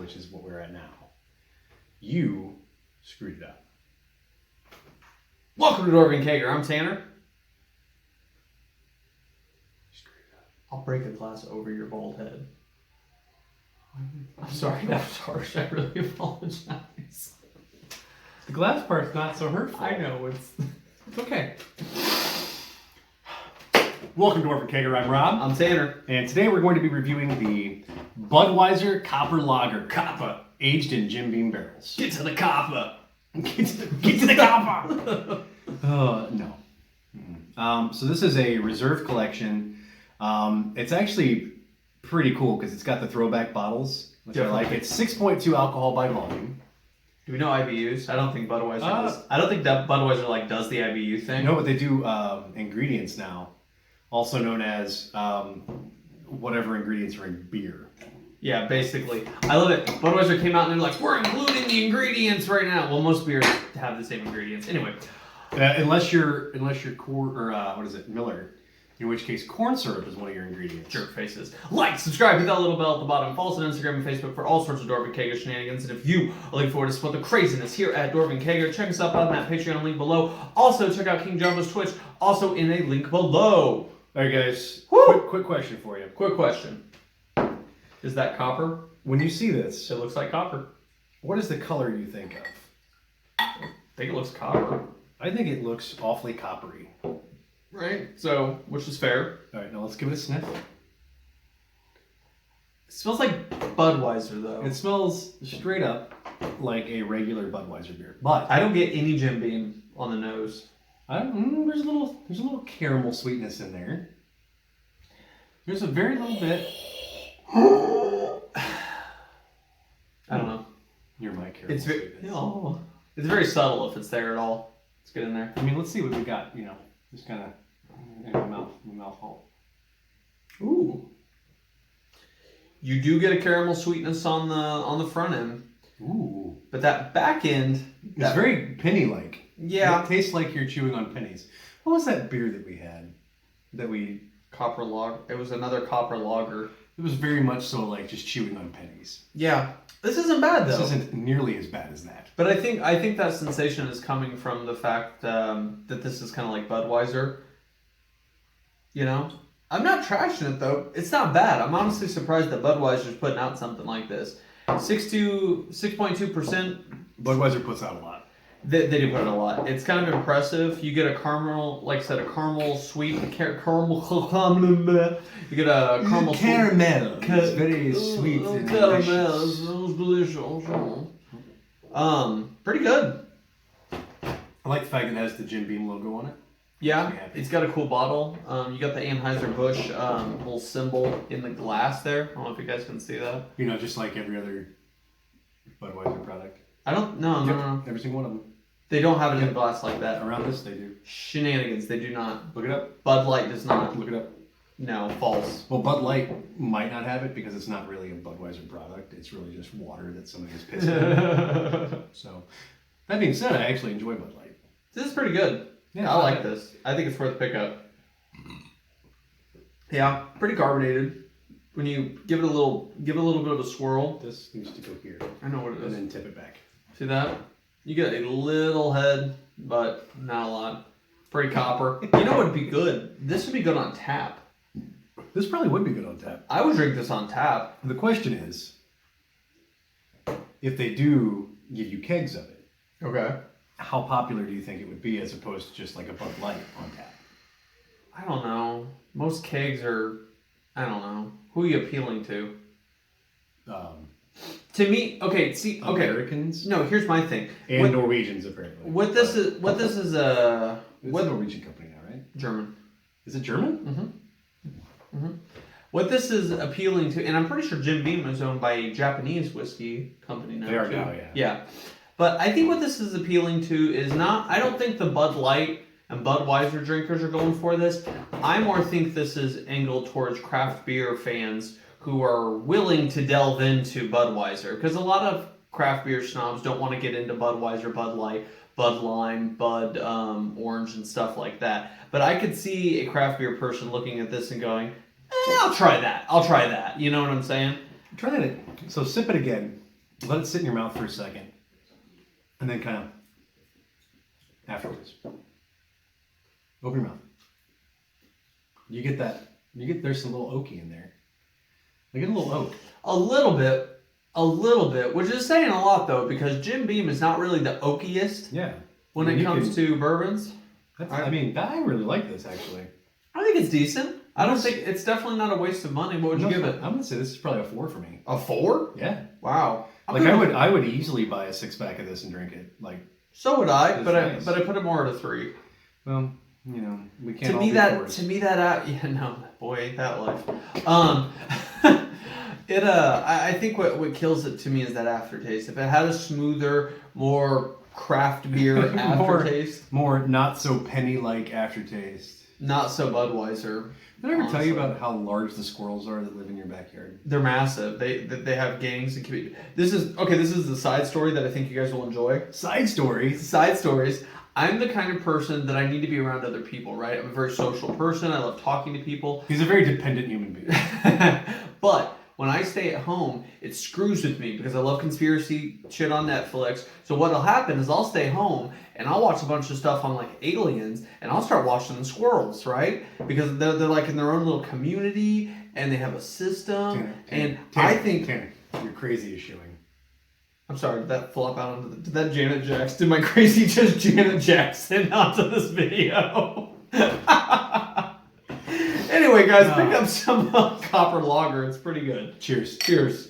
which is what we're at now. You screwed it up. Welcome to Dwarven Kegger. I'm Tanner. I'll break a glass over your bald head. I'm sorry, that was harsh. I really apologize. The glass part's not so hurtful. I know, it's okay. Welcome to Dwarven Kegger. I'm Rob. I'm Tanner. And today we're going to be reviewing the Budweiser Copper Lager, Copper, aged in Jim Beam barrels. Get to the copper. Get to the copper. No. So this is a reserve collection. It's actually pretty cool because it's got the throwback bottles, which I like. It's 6.2 alcohol by volume. Do we know IBUs? I don't think Budweiser does. I don't think that Budweiser does the IBU thing. No, but they do ingredients now, also known as whatever ingredients are in beer. Yeah, basically. I love it. Budweiser came out and they're like, we're including the ingredients right now. Well, most beers have the same ingredients. Anyway. Unless you're corn or what is it, Miller, in which case corn syrup is one of your ingredients. Jerk faces. Like, subscribe, hit that little bell at the bottom. Follow us on Instagram and Facebook for all sorts of Dwarven Kegger shenanigans. And if you are looking forward to support the craziness here at Dwarven Kegger, check us out on that Patreon link below. Also, check out King Jamba's Twitch, also in a link below. All right, guys. Quick question for you. Quick question. Is that copper? When you see this, It looks like copper. what is the color you think of? I think it looks copper. I think it looks awfully coppery. Right? So, which is fair. All right, now let's give it a sniff. It smells like Budweiser, though. It smells straight up like a regular Budweiser beer, but I don't get any Jim Beam on the nose. there's a little caramel sweetness in there. There's a very little bit. I don't know. You're my caramel It's very, sweetness. oh, it's very subtle if it's there at all. Let's get in there. I mean, let's see what we got. Just kind of in my mouth hole. Ooh. You do get a caramel sweetness on the front end. Ooh. But that back end, It's very penny-like. Yeah. It tastes like you're chewing on pennies. What was that beer that we had? copper lager. It was another copper lager. It was very much so like just chewing on pennies. Yeah. This isn't bad though. This isn't nearly as bad as that. But I think that sensation is coming from the fact that this is kind of like Budweiser. You know? I'm not trashing it though. It's not bad. I'm honestly surprised that Budweiser's putting out something like this. 6.2%. Budweiser puts out a lot. They do put it a lot. It's kind of impressive. You get a caramel, like I said, a caramel sweet, caramel. You get a caramel. Caramel. It's very sweet and caramel. delicious. It's delicious. Pretty good. I like the fact it has the Jim Beam logo on it. Yeah, it's got a cool bottle. You got the Anheuser-Busch little symbol in the glass there. I don't know if you guys can see that. Just like every other Budweiser product. I don't. No. Every single one of them. They don't have it in glass like that. Around this, they do. Shenanigans. They do not. Look it up. Bud Light does not. Look it up. No, false. Well, Bud Light might not have it because it's not really a Budweiser product. It's really just water that somebody is pissing in. So, that being said, I actually enjoy Bud Light. This is pretty good. Yeah, I like this. I think it's worth a pickup. Yeah, pretty carbonated. When you give it a little bit of a swirl. This needs to go here. I know what it is. And then tip it back. See that? You get a little head, but not a lot. Pretty copper. You know what would be good? This would be good on tap. This probably would be good on tap. I would drink this on tap. The question is, if they do give you kegs of it, Okay. how popular do you think it would be as opposed to just like a Bud Light on tap? I don't know. Most kegs are, I don't know. Who are you appealing to? To me, okay, see, okay. Americans? No, here's my thing. And Norwegians, apparently. What this is It's a Norwegian company now, right? German. Is it German? Mm-hmm. What this is appealing to, and I'm pretty sure Jim Beam is owned by a Japanese whiskey company now. They are too. now, yeah. Yeah. But I think what this is appealing to is not, I don't think the Bud Light and Budweiser drinkers are going for this. I more think this is angled towards craft beer fans who are willing to delve into Budweiser. Because a lot of craft beer snobs don't want to get into Budweiser, Bud Light, Bud Lime, Bud Orange, and stuff like that. But I could see a craft beer person looking at this and going, I'll try that. You know what I'm saying? Try it. So sip it again. Let it sit in your mouth for a second. And then kind of afterwards. Open your mouth. You get that. There's some little oaky in there. I get a little oak. A little bit, which is saying a lot though, because Jim Beam is not really the oakiest. Yeah. When it comes to bourbons. I really like this actually. I think it's decent. I don't think it's definitely not a waste of money. What would you give it? I'm gonna say this is probably a 4 for me. A 4? Yeah. Wow. I would easily buy a 6-pack of this and drink it. Like. So would I, but nice. I put it more at a 3. Well, we can't. To me that yeah, no, boy, ain't that life. I think what kills it to me is that aftertaste. If it had a smoother, more craft beer aftertaste, more not so penny-like aftertaste. Not so Budweiser. Did I ever tell you about how large the squirrels are that live in your backyard? They're massive. They have gangs and community. This is the side story that I think you guys will enjoy. Side stories. I'm the kind of person that I need to be around other people, right? I'm a very social person. I love talking to people. He's a very dependent human being. But when I stay at home, it screws with me because I love conspiracy shit on Netflix. So what'll happen is I'll stay home and I'll watch a bunch of stuff on like aliens and I'll start watching the squirrels, right? Because they're like in their own little community and they have a system. Tanner, I think Tanner, you're crazy as showing. I'm sorry, did that flop out onto did that Janet Jackson? Did my crazy just Janet Jackson onto this video? Anyway, guys, pick up some copper lager. It's pretty good. Cheers. Cheers.